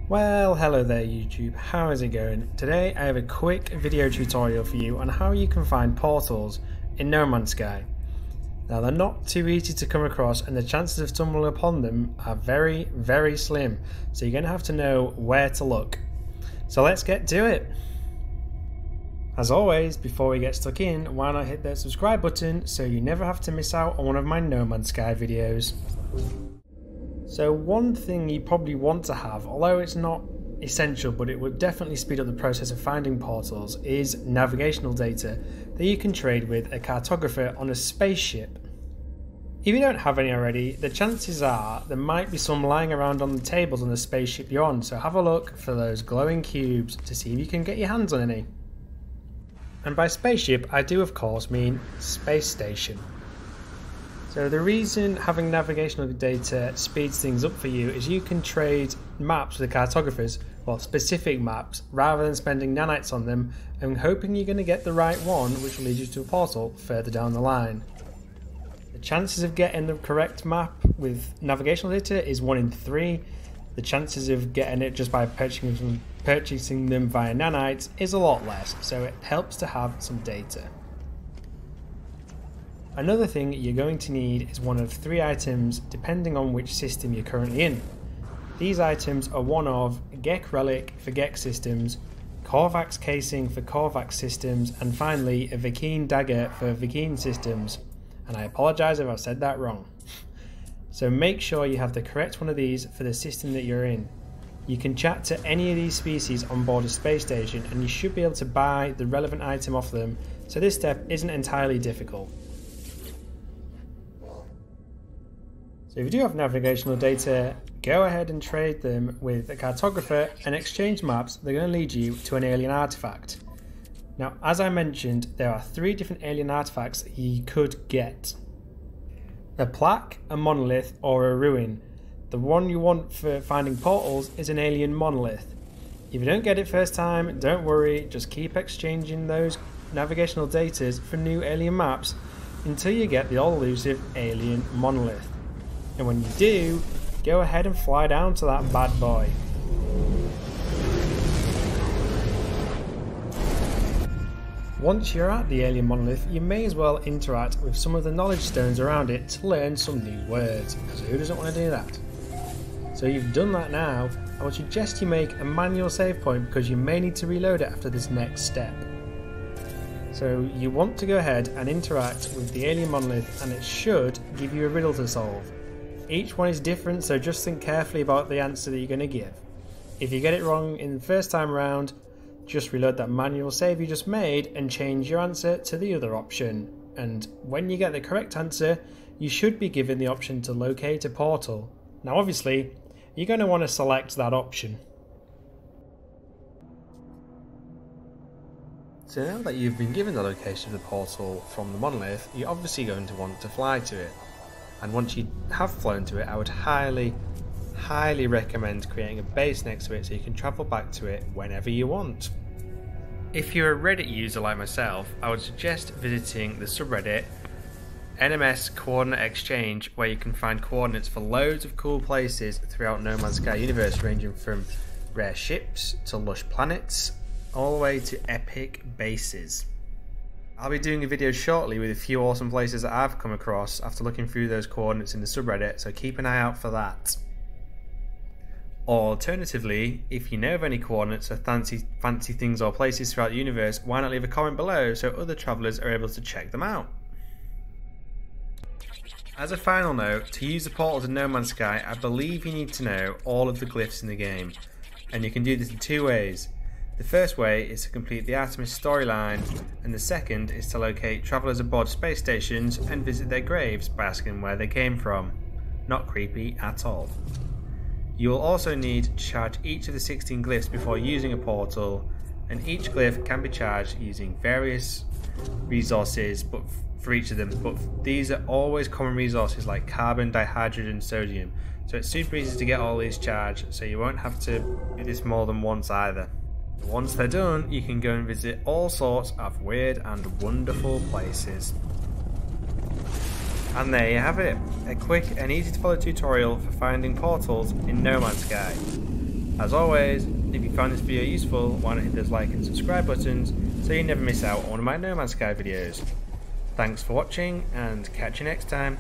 Well, hello there YouTube, how is it going? Today I have a quick video tutorial for you on how you can find portals in No Man's Sky. Now they're not too easy to come across and the chances of stumbling upon them are very slim, so you're going to have to know where to look. So let's get to it! As always, before we get stuck in, why not hit that subscribe button so you never have to miss out on one of my No Man's Sky videos. So one thing you probably want to have, although it's not essential but it would definitely speed up the process of finding portals, is navigational data that you can trade with a cartographer on a spaceship. If you don't have any already, the chances are there might be some lying around on the tables on the spaceship you're on, so have a look for those glowing cubes to see if you can get your hands on any. And by spaceship I do of course mean space station. So the reason having navigational data speeds things up for you is you can trade maps with the cartographers, well specific maps, rather than spending nanites on them and hoping you're going to get the right one which will lead you to a portal further down the line. The chances of getting the correct map with navigational data is 1 in 3. The chances of getting it just by purchasing them via nanites is a lot less, so it helps to have some data. Another thing you're going to need is one of 3 items depending on which system you're currently in. These items are one of Gek Relic for Gek systems, Korvax Casing for Korvax systems, and finally a Vy'keen Dagger for Vy'keen systems. And I apologise if I've said that wrong. So make sure you have the correct one of these for the system that you're in. You can chat to any of these species on board a space station and you should be able to buy the relevant item off them, so this step isn't entirely difficult. So if you do have navigational data, go ahead and trade them with a cartographer and exchange maps that are going to lead you to an alien artifact. Now, as I mentioned, there are 3 different alien artifacts you could get. A plaque, a monolith, or a ruin. The one you want for finding portals is an alien monolith. If you don't get it first time, don't worry, just keep exchanging those navigational data for new alien maps until you get the all-elusive alien monolith. And when you do, go ahead and fly down to that bad boy. Once you're at the alien monolith, you may as well interact with some of the knowledge stones around it to learn some new words, because who doesn't want to do that? So you've done that now, I would suggest you make a manual save point because you may need to reload it after this next step. So you want to go ahead and interact with the alien monolith and it should give you a riddle to solve. Each one is different, so just think carefully about the answer that you're going to give. If you get it wrong in the first time round, just reload that manual save you just made and change your answer to the other option. And when you get the correct answer, you should be given the option to locate a portal. Now obviously, you're going to want to select that option. So now that you've been given the location of the portal from the monolith, you're obviously going to want to fly to it. And once you have flown to it, I would highly recommend creating a base next to it so you can travel back to it whenever you want. If you're a Reddit user like myself, I would suggest visiting the subreddit NMS Coordinate Exchange, where you can find coordinates for loads of cool places throughout No Man's Sky universe, ranging from rare ships to lush planets, all the way to epic bases. I'll be doing a video shortly with a few awesome places that I've come across after looking through those coordinates in the subreddit, so keep an eye out for that. Alternatively, if you know of any coordinates or fancy things or places throughout the universe, why not leave a comment below so other travellers are able to check them out. As a final note, to use the portals in No Man's Sky, I believe you need to know all of the glyphs in the game, and you can do this in 2 ways. The first way is to complete the Artemis storyline, and the second is to locate travellers aboard space stations and visit their graves by asking where they came from. Not creepy at all. You will also need to charge each of the 16 glyphs before using a portal, and each glyph can be charged using various resources for each of them, but these are always common resources like carbon, dihydrogen, sodium, so it's super easy to get all these charged, so you won't have to do this more than once either. Once they're done, you can go and visit all sorts of weird and wonderful places. And there you have it, a quick and easy to follow tutorial for finding portals in No Man's Sky. As always, if you found this video useful, why not hit those like and subscribe buttons so you never miss out on one of my No Man's Sky videos. Thanks for watching and catch you next time.